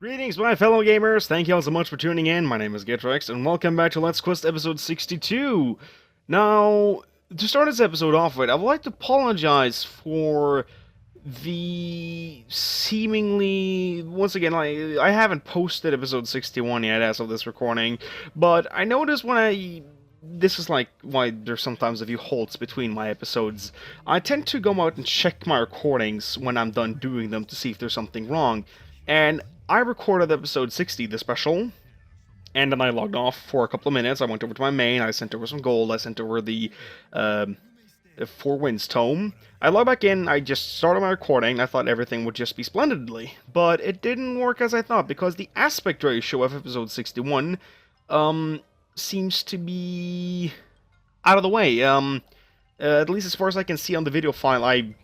Greetings, my fellow gamers! Thank you all so much for tuning in. My name is Rexx't, and welcome back to Let's Quest episode 62. Now, to start this episode off with, I would like to apologize for the seemingly... Once again, I haven't posted episode 61 yet as of this recording, but I noticed when I... This is like why there's sometimes a few halts between my episodes. I tend to go out and check my recordings when I'm done doing them to see if there's something wrong. And I recorded episode 60, the special, and then I logged off for a couple of minutes. I went over to my main, I sent over some gold, I sent over the Four Winds tome. I logged back in, I just started my recording, I thought everything would just be splendidly. But it didn't work as I thought, because the aspect ratio of episode 61, seems to be out of the way. At least as far as I can see on the video file, I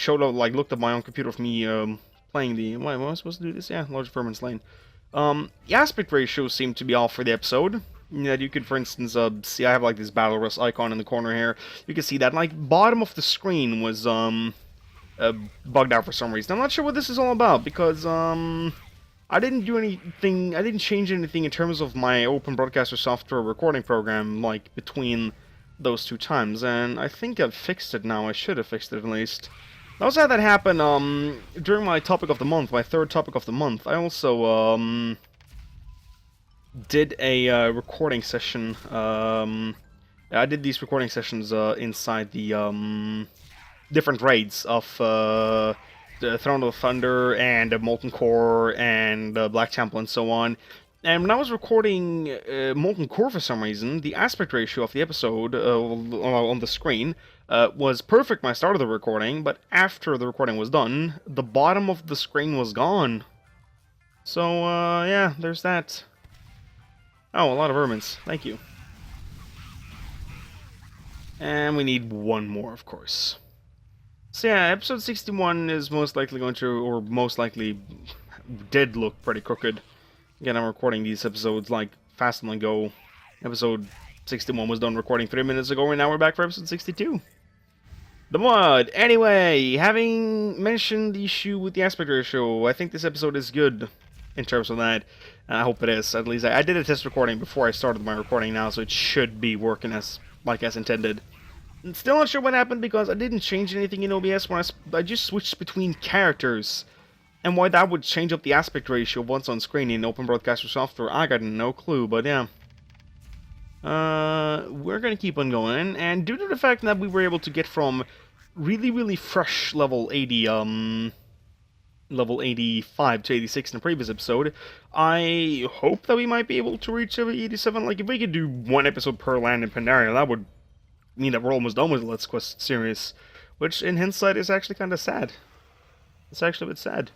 looked at my own computer of me, playing the... Wait, was I supposed to do this? Yeah, Large Vermin Slain. The aspect ratio seemed to be off for the episode. You could, for instance, see I have, like, this Battle Rust icon in the corner here. You can see that, like, bottom of the screen was, bugged out for some reason. I'm not sure what this is all about, because, I didn't do anything... I didn't change anything in terms of my Open Broadcaster software recording program, like, between those two times, and I think I've fixed it now. I should have fixed it, at least. I also had that happen, during my topic of the month, my third topic of the month. I also, did a, recording session, I did these recording sessions, inside the, different raids of, the Throne of Thunder, and Molten Core, and, Black Temple, and so on. And when I was recording Molten Core for some reason, the aspect ratio of the episode on the screen was perfect when I started the recording, but after the recording was done, the bottom of the screen was gone. So, yeah, there's that. Oh, a lot of vermins. Thank you. And we need one more, of course. So yeah, episode 61 is most likely going to, or most likely did look pretty crooked. Again, I'm recording these episodes like fast on go. Episode 61 was done recording 3 minutes ago, and now we're back for episode 62. The Mud! Anyway, having mentioned the issue with the aspect ratio, I think this episode is good in terms of that. And I hope it is. At least I did a test recording before I started my recording now, so it should be working as intended. Still not sure what happened because I didn't change anything in OBS when I just switched between characters. And why that would change up the aspect ratio once on screen in Open Broadcaster software, I got no clue, but yeah. We're gonna keep on going, and due to the fact that we were able to get from really fresh level 80, level 85 to 86 in the previous episode, I hope that we might be able to reach 87. Like, if we could do one episode per land in Pandaria, that would mean that we're almost done with the Let's Quest series, which in hindsight is actually kind of sad. It's actually a bit sad.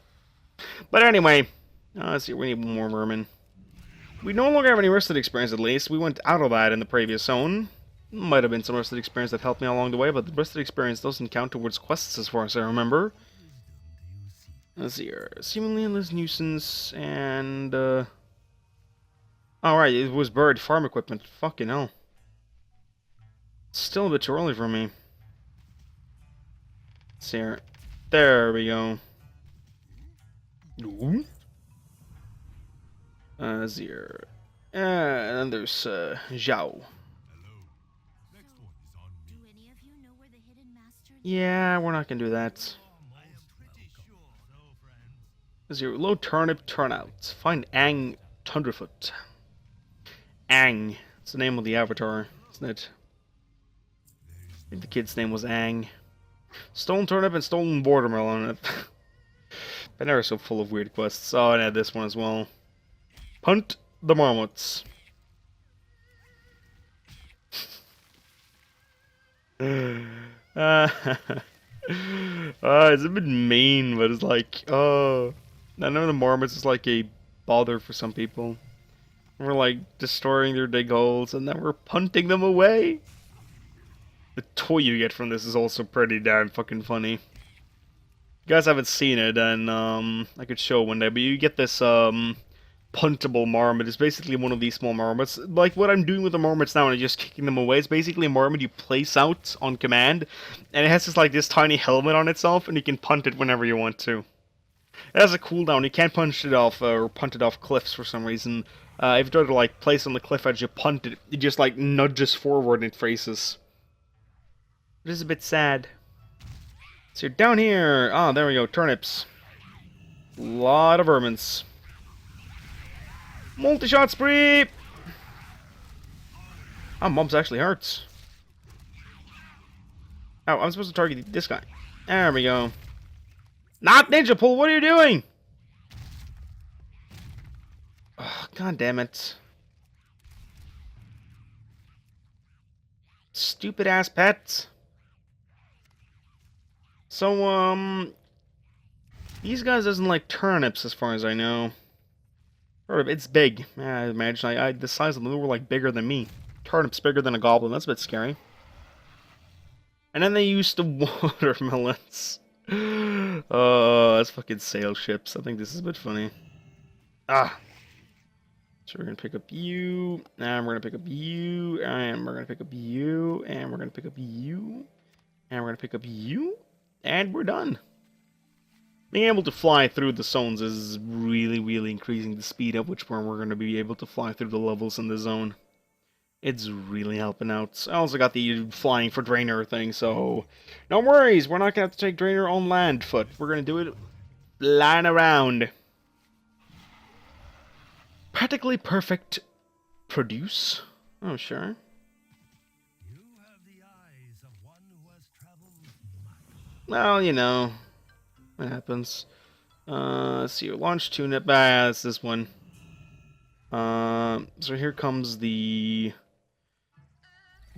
But anyway, let's see, we need more vermin. We no longer have any rested experience, at least. We went out of that in the previous zone. Might have been some rested experience that helped me along the way, but the rested experience doesn't count towards quests as far as I remember. Let's see here. Seemingly endless nuisance, and, alright, it was buried farm equipment. Fucking hell. Still a bit too early for me. Let's see here. There we go. Ooh. Zir. And then there's, Zhao. Yeah, we're not gonna do that. Zero. Low turnip turnout. Find Ang Tundrafoot. Ang. It's the name of the avatar, isn't it? I think the kid's name was Ang. Stolen turnip and stolen watermelon. Pandaria is so full of weird quests. Oh, and I had this one as well. Hunt the marmots. It's a bit mean, but it's like, oh, I know the marmots is like a bother for some people. We're like destroying their dig holes, and then we're punting them away. The toy you get from this is also pretty damn fucking funny. You guys haven't seen it, and I could show one day, but you get this puntable marmot. It's basically one of these small marmots. Like what I'm doing with the marmots now, and I'm just kicking them away. It's basically a marmot you place out on command, and it has this like this tiny helmet on itself, and you can punt it whenever you want to. It has a cooldown. You can't punch it off or punt it off cliffs for some reason. If you try to like place on the cliff edge, you punt it. It just like nudges forward and it freezes. It is a bit sad. So you're down here. Ah, there we go. Turnips. Lot of vermins. Multi-shot spree! Oh, mumps actually hurts. Oh, I'm supposed to target this guy. There we go. Not Ninja Pull, what are you doing? Oh, God damn it. Stupid ass pets. So, these guys doesn't like turnips as far as I know. Or it's big. I imagine the size of them were like bigger than me. Turnips bigger than a goblin, that's a bit scary. And then they used the watermelons. Oh, that's fucking sail ships. I think this is a bit funny. Ah. So we're gonna pick up you, and we're gonna pick up you, and we're gonna pick up you, and we're gonna pick up you, and we're gonna pick up you, and we're done. Being able to fly through the zones is really, really increasing the speed at which we're gonna be able to fly through the levels in the zone. It's really helping out. I also got the flying for Drainer thing, so no worries. We're not gonna have to take Drainer on land foot. We're gonna do it flying around. Practically perfect produce. Oh, sure. You have the eyes of one who has traveled much. Well, you know, what happens. Let's see, launch tune-up. Ah, it's this one. So here comes the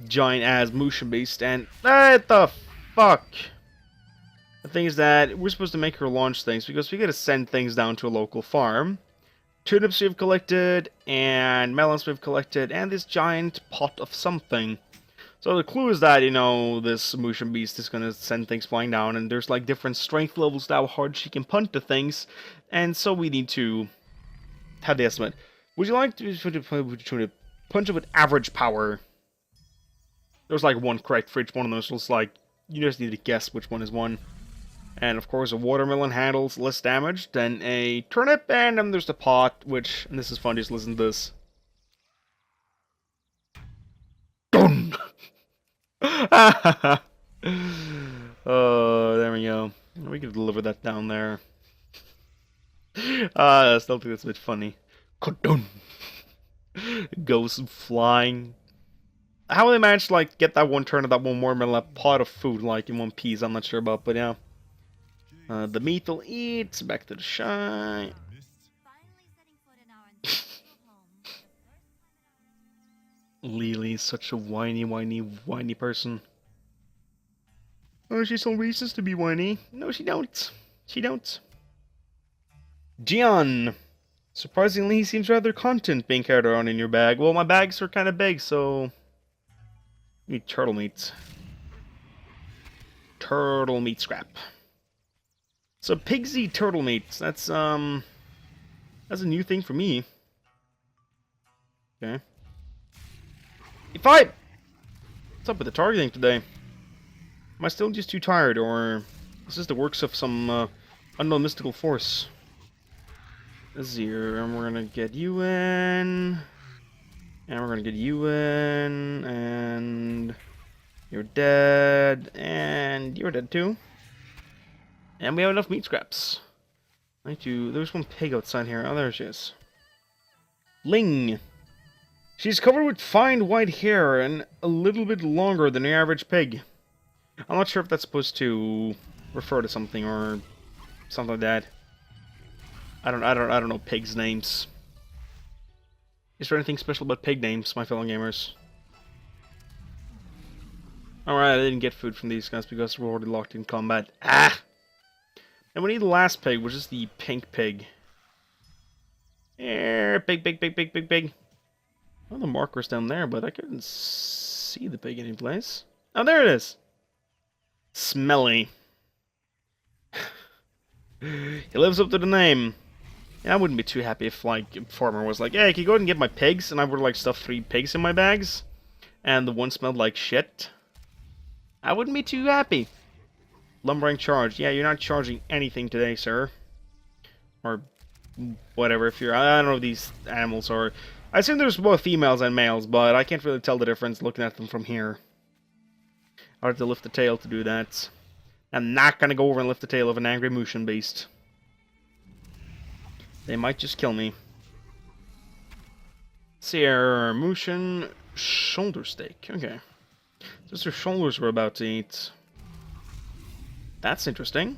giant-ass motion beast, and what the fuck? The thing is that we're supposed to make her launch things because we gotta send things down to a local farm. Turnips we've collected, and melons we've collected, and this giant pot of something. So the clue is that, you know, this motion beast is gonna send things flying down, and there's like different strength levels to how hard she can punt the things, and so we need to have the estimate. Would you like to punch it with average power? There's like one correct for each one of those, so it's like, you just need to guess which one is one. And of course, a watermelon handles less damage than a turnip, and then there's the pot, which, and this is fun, just listen to this. Dun! Oh, there we go. We can deliver that down there. I still think that's a bit funny. Dun! Goes flying. How they managed to, like, get that one turnip, that one watermelon, that pot of food, like, in one piece, I'm not sure about, but yeah. The meat will eat, back to the shine. Lily's such a whiny person. Oh, she's so racist to be whiny. No, she don't. She don't. Gian. Surprisingly, he seems rather content being carried around in your bag. Well, my bags are kind of big, so... Need turtle meat. Turtle meat scrap. So pigs eat turtle meat. That's a new thing for me. Okay. What's up with the targeting today? Am I still just too tired, or is this the works of some unknown mystical force? This is here, and we're gonna get you in, and we're gonna get you in, and you're dead, and you're dead too. And we have enough meat scraps. There's one pig outside here. Oh, there she is. Ling. She's covered with fine white hair and a little bit longer than the average pig. I'm not sure if that's supposed to refer to something or something like that. I don't know pigs' names. Is there anything special about pig names, my fellow gamers? Alright, I didn't get food from these guys because we're already locked in combat. Ah! And we need the last pig, which is the pink pig. Pig. Well, the marker's down there, but I couldn't see the pig anyplace. Oh, there it is! Smelly. He lives up to the name. Yeah, I wouldn't be too happy if, like, a farmer was like, hey, can you go ahead and get my pigs? And I would, like, stuff 3 pigs in my bags. And the one smelled like shit. I wouldn't be too happy. Lumbering charge. Yeah, you're not charging anything today, sir. Or whatever, if you're... I don't know if these animals are... I assume there's both females and males, but I can't really tell the difference looking at them from here. I have to lift the tail to do that. I'm not gonna go over and lift the tail of an angry motion beast. They might just kill me. See our motion shoulder steak. Okay. Just their shoulders we're about to eat. That's interesting.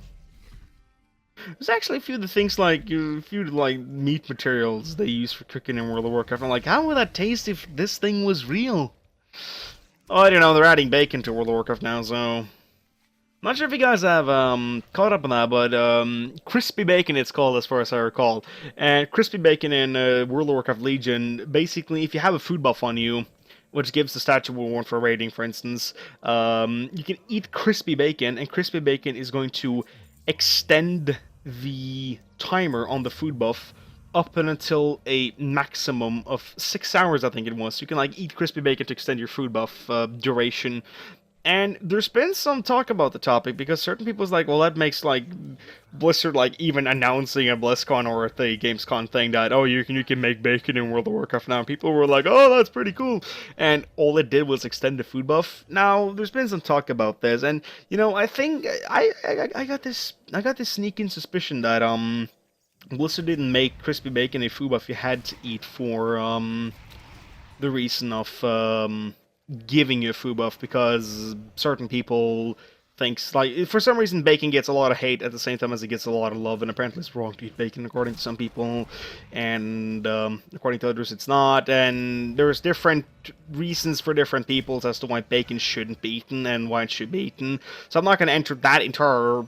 There's actually a few of the things like meat materials they use for cooking in World of Warcraft. I'm like, how would that taste if this thing was real? Oh, I don't know. They're adding bacon to World of Warcraft now, so I'm not sure if you guys have caught up on that, but crispy bacon it's called as far as I recall. And crispy bacon in World of Warcraft Legion, basically, if you have a food buff on you, which gives the statue reward for raiding, for instance, you can eat crispy bacon, and crispy bacon is going to extend the timer on the food buff up until a maximum of 6 hours, I think it was. You can like eat crispy bacon to extend your food buff duration. And there's been some talk about the topic because certain people's like, well, that makes like Blizzard like even announcing a BlizzCon or the Gamescom thing that you can make bacon in World of Warcraft now. And people were like, oh, that's pretty cool. And all it did was extend the food buff. Now there's been some talk about this, and I think I got this sneaking suspicion that Blizzard didn't make crispy bacon a food buff you had to eat for the reason of giving you a food buff, because certain people thinks like for some reason bacon gets a lot of hate at the same time as it gets a lot of love, and apparently it's wrong to eat bacon according to some people, and according to others it's not, and there's different reasons for different peoples as to why bacon shouldn't be eaten and why it should be eaten. So I'm not going to enter that entire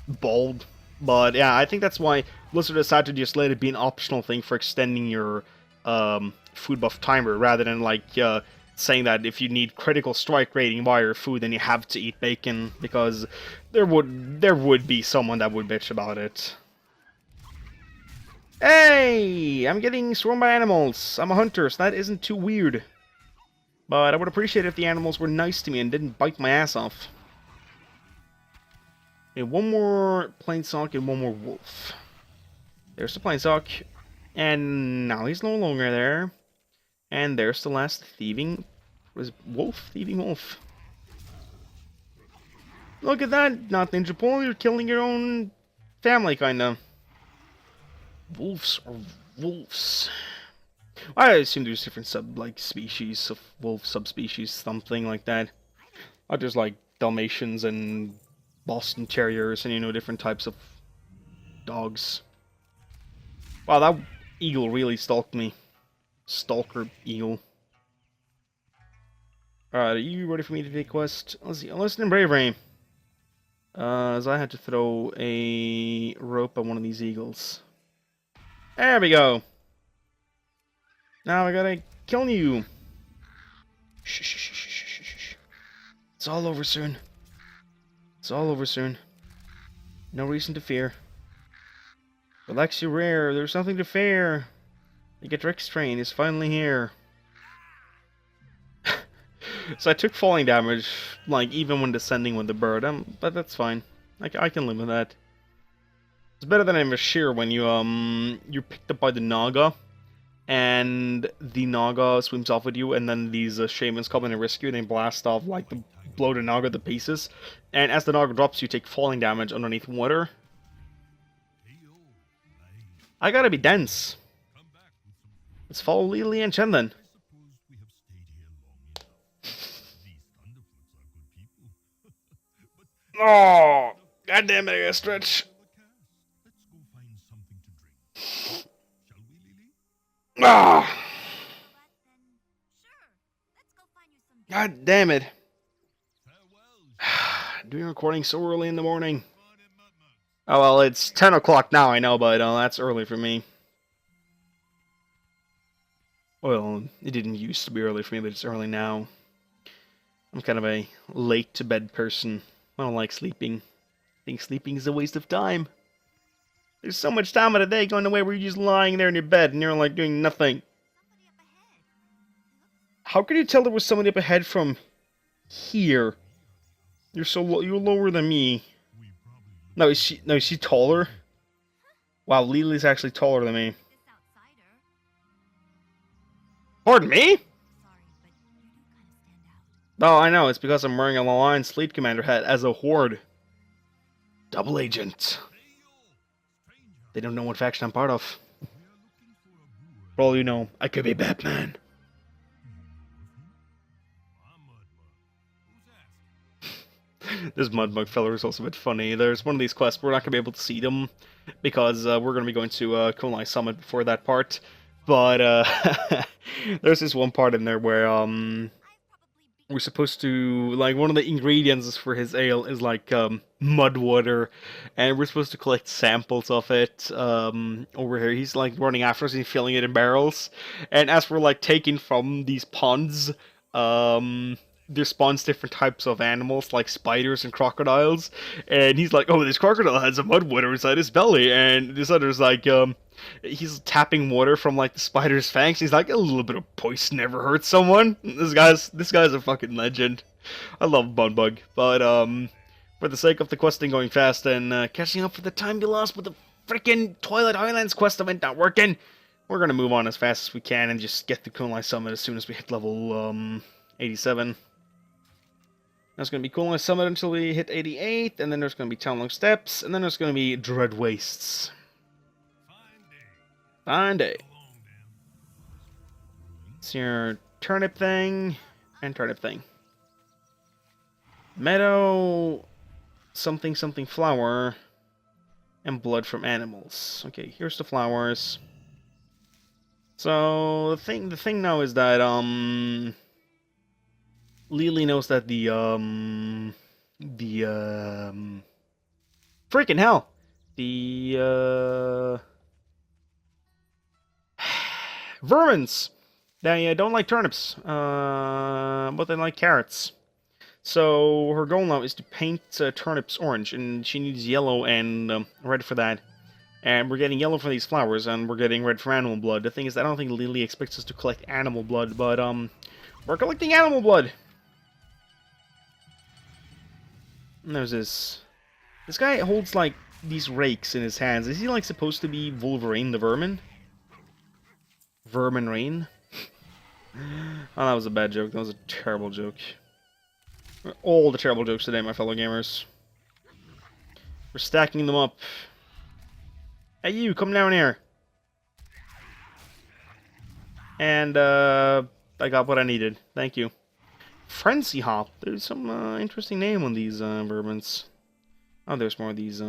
bold, but yeah, I think that's why Blizzard decided to just let it be an optional thing for extending your food buff timer rather than like saying that if you need critical strike rating while your food, then you have to eat bacon, because there would be someone that would bitch about it. Hey! I'm getting swarmed by animals. I'm a hunter, so that isn't too weird. But I would appreciate it if the animals were nice to me and didn't bite my ass off. Okay, one more plainsock and one more wolf. There's the plainsock. And now he's no longer there. And there's the last thieving wolf. Look at that, not Ninja Pole, you're killing your own family, kinda. Wolves are wolves. I assume there's different species of wolf subspecies, something like that. Like there's like Dalmatians and Boston Terriers and different types of dogs. Wow, that eagle really stalked me. Stalker eagle. Alright, are you ready for me to take quest? Let's see. Enlisted in bravery. As I had to throw a rope at one of these eagles. There we go. Now I gotta kill you. Shh, shh, shh, shh, shh, shh. It's all over soon. It's all over soon. No reason to fear. Relax, you rare. There's nothing to fear. The Rexx't train is finally here. So I took falling damage, like, even when descending with the bird, but that's fine. I can live with that. It's better than I'm sure when you're picked up by the Naga, and the Naga swims off with you, and then these shamans come in and rescue, and they blast off, blow the Naga to pieces. And as the Naga drops, you take falling damage underneath water. I gotta be dense. Let's follow Lily and Chen then. Oh, god damn it, I gotta stretch. Ah, god damn it. Doing recording so early in the morning. Oh well, it's 10 o'clock now, I know, but that's early for me. Well, it didn't used to be early for me, but it's early now. I'm kind of a late to bed person. I don't like sleeping. I think sleeping is a waste of time. There's so much time of the day going away where you're just lying there in your bed and you're like doing nothing. How could you tell there was somebody up ahead from here? You're lower than me. No, is she taller? Wow, Lily's actually taller than me. This outsider. Pardon me? Sorry, but you do kind of stand out. Oh, I know. It's because I'm wearing a Alliance Fleet Commander hat as a Horde. Double agent. They don't know what faction I'm part of. For all you know, I could be Batman. This Mudmug fella is also a bit funny. There's one of these quests, we're not going to be able to see them, because we're going to be going to Kunai Summit before that part. But there's this one part in there where we're supposed to, like, one of the ingredients for his ale is like mud water, and we're supposed to collect samples of it over here. He's like running after us and filling it in barrels, and as we're like taking from these ponds, there spawns different types of animals like spiders and crocodiles, and he's like, oh, this crocodile has a mud water inside his belly, and this other's like he's tapping water from like the spider's fangs. He's like, a little bit of poison never hurts someone. This guy's a fucking legend. I love Mudmug, but for the sake of the questing going fast and catching up for the time we lost with the freaking Twilight Islands quest event not working, we're gonna move on as fast as we can and just get the Kunai Summit as soon as we hit level 87. There's going to be Kunai Summit until we hit 88, and then there's going to be Townlong Steps, and then there's going to be Dread Wastes. Fine day. It's your turnip thing, and turnip thing. Meadow, something something flower, and blood from animals. Okay, here's the flowers. So the thing now is that Lily knows that the freaking hell, the vermins, they don't like turnips, but they like carrots. So her goal now is to paint turnips orange, and she needs yellow and red for that. And we're getting yellow for these flowers, and we're getting red for animal blood. The thing is, I don't think Lily expects us to collect animal blood, but we're collecting animal blood. And there's this guy holds like these rakes in his hands. Is he like supposed to be Wolverine the Vermin? Vermin Rain? Oh, that was a bad joke. That was a terrible joke. All the terrible jokes today, my fellow gamers. We're stacking them up. Hey, you, come down here. And, I got what I needed. Thank you. Frenzy Hop. There's some, interesting name on these, vermins. Oh, there's more of these,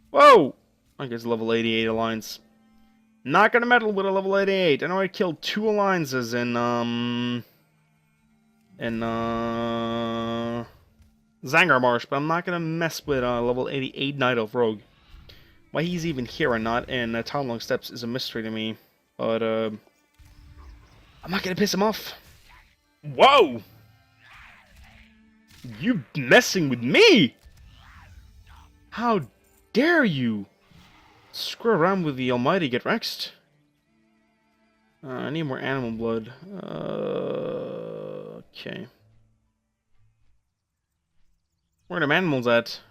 Whoa! I guess level 88 alliance. Not gonna meddle with a level 88. I know I killed 2 alliances in Zangar Marsh, but I'm not gonna mess with level 88 Night Elf Rogue. Why he's even here and not in Townlong Steps is a mystery to me. But I'm not gonna piss him off. Whoa! You messing with me? How dare you? Screw around with the almighty get Rexx't. I need more animal blood. Okay. Where are them animals at?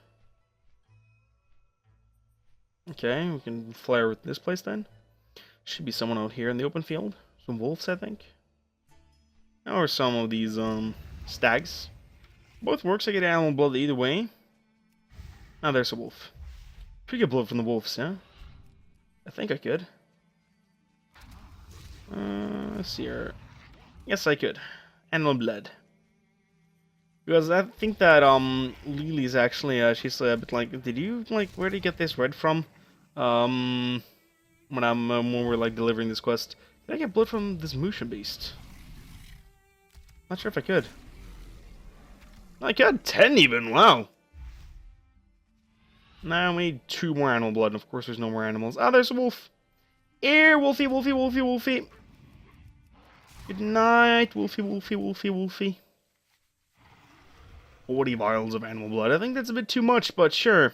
Okay, we can flare with this place then. Should be someone out here in the open field. Some wolves, I think. Or some of these stags. Both works. I get animal blood either way. Oh, there's a wolf. Could get blood from the wolves, yeah? I think I could. Let's see here. Yes, I could. Animal blood. Because I think that Lily's actually she's a bit like, did you like where did you get this red from? When we're like delivering this quest, did I get blood from this Musha beast? Not sure if I could. I got 10 even. Wow. Now we need 2 more animal blood, and of course there's no more animals. Ah, there's a wolf. Here, Wolfie, Wolfie, Wolfie, Wolfie. Good night, Wolfie, Wolfie, Wolfie, Wolfie. 40 vials of animal blood. I think that's a bit too much, but sure.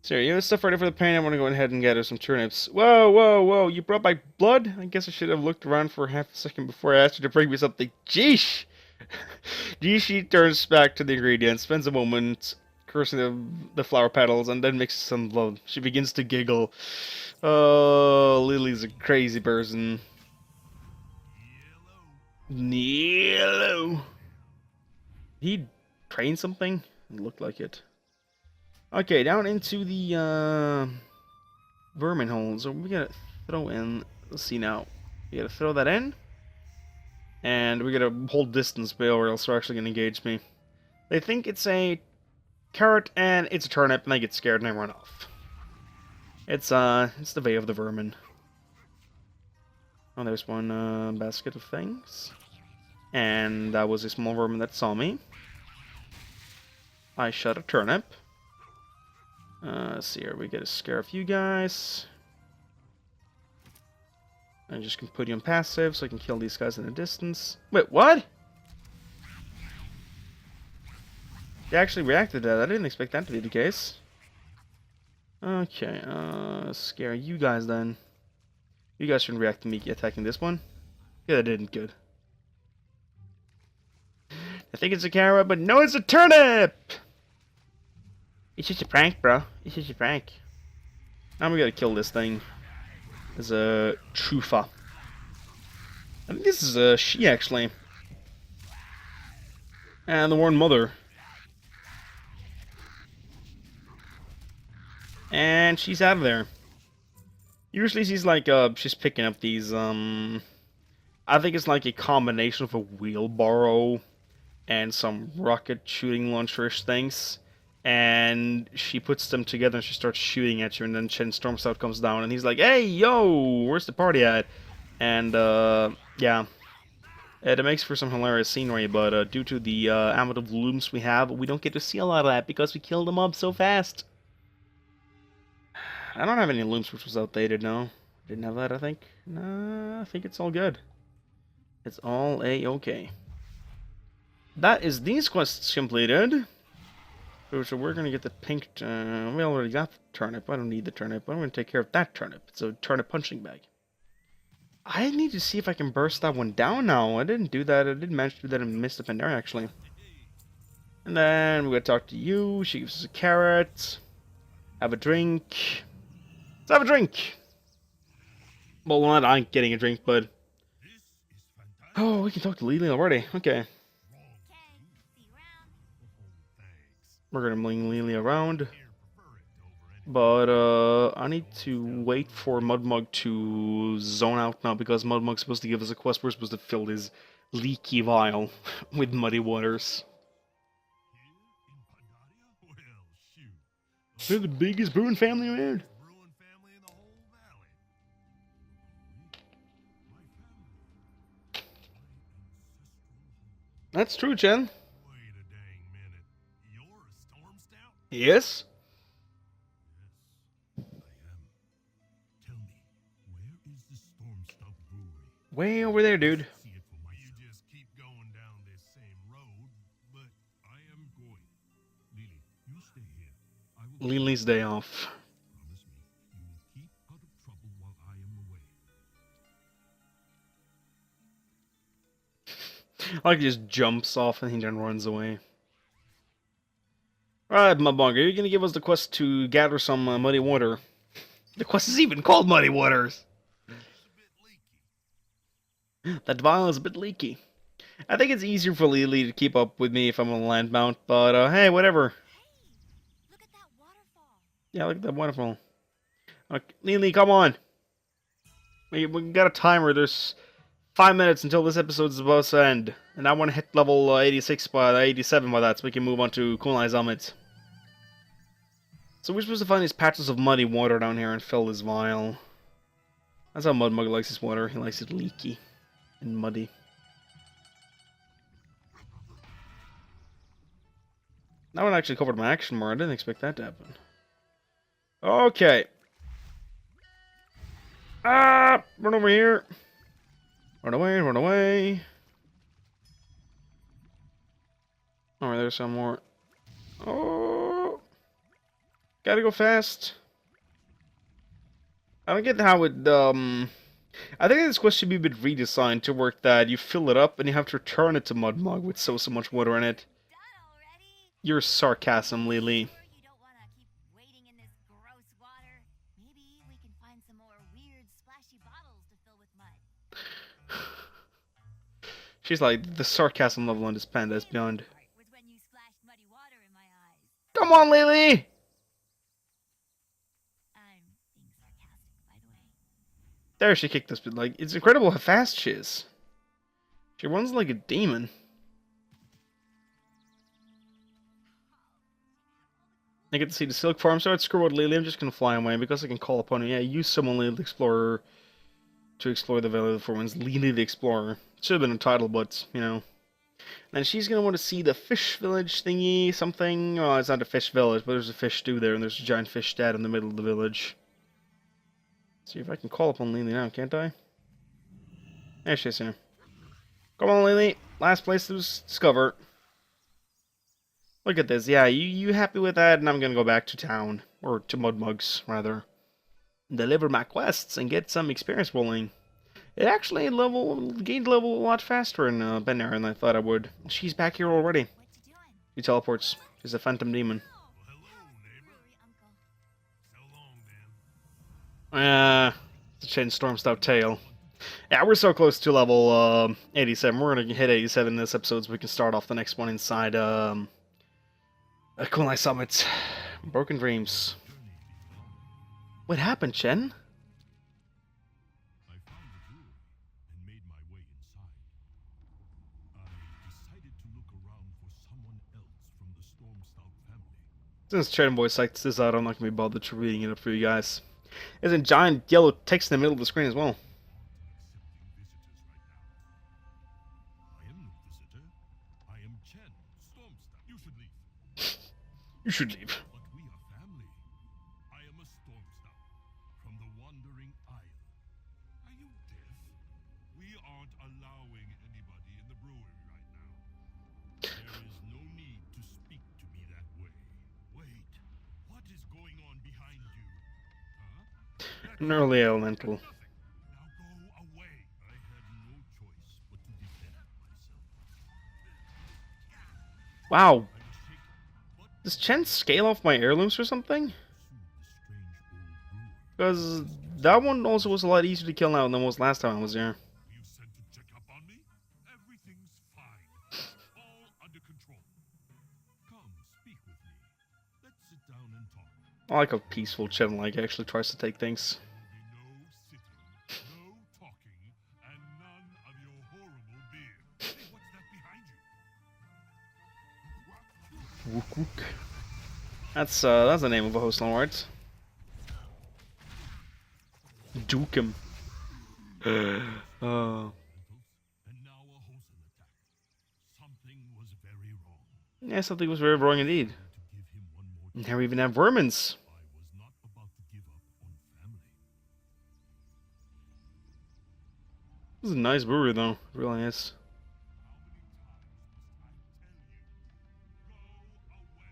So you have stuff ready for the paint. I'm gonna go ahead and gather some turnips. Whoa, whoa, whoa! You brought my blood? I guess I should have looked around for half a second before I asked you to bring me something. Jeesh! Jishi turns back to the ingredients, spends a moment cursing the flower petals, and then mixes some blood. She begins to giggle. Oh, Lily's a crazy person. Yellow. He trained something? It looked like it. Okay, down into the vermin hole. So we gotta throw in. Let's see now. We gotta throw that in. And we gotta hold distance, or else they're actually gonna engage me. They think it's a carrot and it's a turnip, and they get scared and they run off. It's the way of the vermin. Oh, there's one basket of things. And that was a small vermin that saw me. I shot a turnip. Let's see here, we gotta scare a few guys. I just can put you on passive so I can kill these guys in the distance. Wait, what? They actually reacted to that. I didn't expect that to be the case. Okay, scare you guys then. You guys shouldn't react to me attacking this one. Yeah, that didn't. Good. I think it's a carrot, but no, it's a turnip! It's just a prank, bro. It's just a prank. Now we gotta kill this thing. There's a trough. I think this is a she, actually. And the one mother. And she's out of there. Usually she's like, she's picking up these, I think it's like a combination of a wheelbarrow and some rocket shooting launcher-ish things. And she puts them together and she starts shooting at you, and then Chen Stormstout comes down and he's like, "Hey, yo, where's the party at?" And, yeah. It makes for some hilarious scenery, but due to the amount of looms we have, we don't get to see a lot of that because we kill them up so fast. I don't have any looms, which was outdated, no. Didn't have that, I think. No, I think it's all good. It's all A-okay. That is these quests completed. So we're gonna get the pink, we already got the turnip. I don't need the turnip. I'm gonna take care of that turnip. It's a turnip punching bag. I need to see if I can burst that one down now. I didn't do that. I didn't manage to do that in Mist of Pandaria, actually. And then we're gonna talk to you. She gives us a carrot. Have a drink. Let's have a drink! Well, not I'm getting a drink, but... Oh, we can talk to Lily already. Okay. We're gonna bring Lily around. But, I need to wait for Mudmug to zone out now, because Mudmug's supposed to give us a quest. We're supposed to fill his leaky vial with muddy waters. They're the biggest brewing family around. That's true, Chen. Wait a dang minute. You're a storm stout? Yes? Yes, I am. Tell me, where is the storm stout brewery? Way over there, dude. See it for myself. You just keep going down this same road, but I am going. Lily, you stay here. I will Lily's day off. promise me you will keep out of trouble while I am away. Like he just jumps off and he then runs away. Alright, Mudmug, are you gonna give us the quest to gather some muddy water? The quest is even called Muddy Waters! It's a bit leaky. That vial is a bit leaky. I think it's easier for Lily to keep up with me if I'm on land mount, but hey, whatever. Look at that waterfall. Yeah, look at that waterfall. Okay, Lily, come on! We got a timer, there's 5 minutes until this episode is about to end. And I want to hit level 86 by 87 by that, so we can move on to Kunai Summit. So we're supposed to find these patches of muddy water down here and fill this vial. That's how Mudmug likes his water. He likes it leaky and muddy. That one actually covered my action more. I didn't expect that to happen. Okay. Ah! Run over here. Run away, run away. Alright, there's some more. Oh! Gotta go fast. I don't get how it, I think this quest should be a bit redesigned to work that you fill it up and you have to return it to Mudmug with so much water in it. Done already? Your sarcasm, Lily. Sure you don't want to keep wading in this gross water? Maybe we can find some more weird, splashy bottles to fill with mud. She's like, the sarcasm level on this panda is beyond. Part was when you splashed muddy water in my eyes. Come on, Lily! I'm being sarcastic, by the way. There, she kicked this bit. Like, it's incredible how fast she is. She runs like a demon. I get to see the silk farm, so I'd screw out Lily. I'm just gonna fly away because I can call upon her. Yeah, use someone, Lily the Explorer, to explore the Valley of the Four Winds. Lily the Explorer. Should have been a title, but, you know. And she's gonna want to see the fish village thingy, something. Oh, it's not a fish village, but there's a fish stew there, and there's a giant fish dad in the middle of the village. See if I can call upon Lily now, can't I? There she is here. Come on, Lily. Last place to discover. Look at this. Yeah, you happy with that? And I'm gonna go back to town. Or to Mudmug's, rather. Deliver my quests and get some experience rolling. It actually gained level a lot faster in Benner than I thought I would. She's back here already. What you doing? She teleports. She's a phantom demon. Well, hello, neighbor. Sorry, Uncle. So long, then. The chain storm stout tail. Yeah, we're so close to level 87. We're gonna hit 87 in this episode so we can start off the next one inside Kunai Summit. Broken Dreams. What happened, Chen? I found the brewery and made my way inside. I decided to look around for someone else from the Storm Stout family. Since Chen voice likes this out, I'm not gonna be bothered to reading it up for you guys. There's a giant yellow text in the middle of the screen as well. Accepting visitors right now. I am no visitor. I am Chen, Storm Stout. You should leave. You should leave. But we are family. I am a Storm Stout from the Wandering Isle. Are you deaf? We aren't allowing anybody in the brewery right now. There is no need to speak to me that way. Wait, what is going on behind you? Huh? An early elemental. Nothing. Now go away. I had no choice but to defend myself. Wow. I was shaken, but Does Chen scale off my heirlooms or something? pursued the strange old brewer. Because that one also was a lot easier to kill now than it was last time I was here. You sent to check up on me? Everything's fine. All under control. Come, speak with me. Let's sit down and talk. I like how peaceful Chen actually tries to take things. There will be no sitting, no talking, and none of your horrible beer. Hey, what's that behind you? Wook wook. That's the name of a host right? Duke him. And now a Hosen attack. Something was very wrong. Yeah, something was very wrong indeed. To give him one more Now we even have vermins. I was not about to give up on family. This is a nice brewery though, it really is. How many times must I tell you, go away?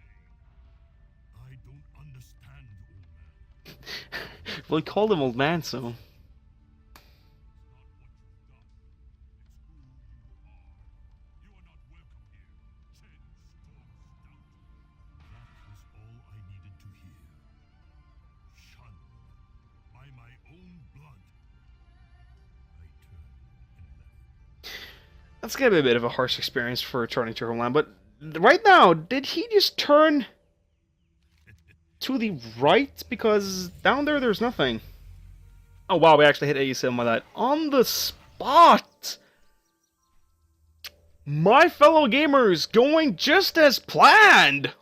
I don't understand, old man. Well, he called him old man, so. It's not what you've done. It's who you are. You are not welcome here. Chen Storm Stout. That was all I needed to hear. Shunned by my own blood. I turned and left. That's gonna be a bit of a harsh experience for returning to homeland, but right now, did he just turn to the right? Because down there's nothing. Oh wow, we actually hit 87 with that. On the spot! My fellow gamers, going just as planned!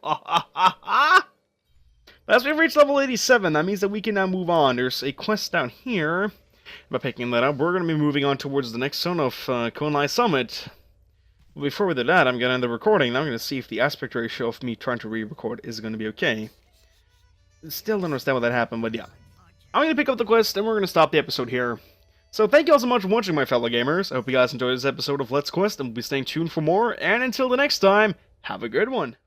As we've reached level 87, that means that we can now move on. There's a quest down here. By picking that up, we're going to be moving on towards the next zone of Kunai Summit. But before we do that, I'm going to end the recording. Now I'm going to see if the aspect ratio of me trying to re-record is going to be okay. Still don't understand what that happened, but yeah. I'm going to pick up the quest, and we're going to stop the episode here. So thank you all so much for watching, my fellow gamers. I hope you guys enjoyed this episode of Let's Quest, and we'll be staying tuned for more. And until the next time, have a good one.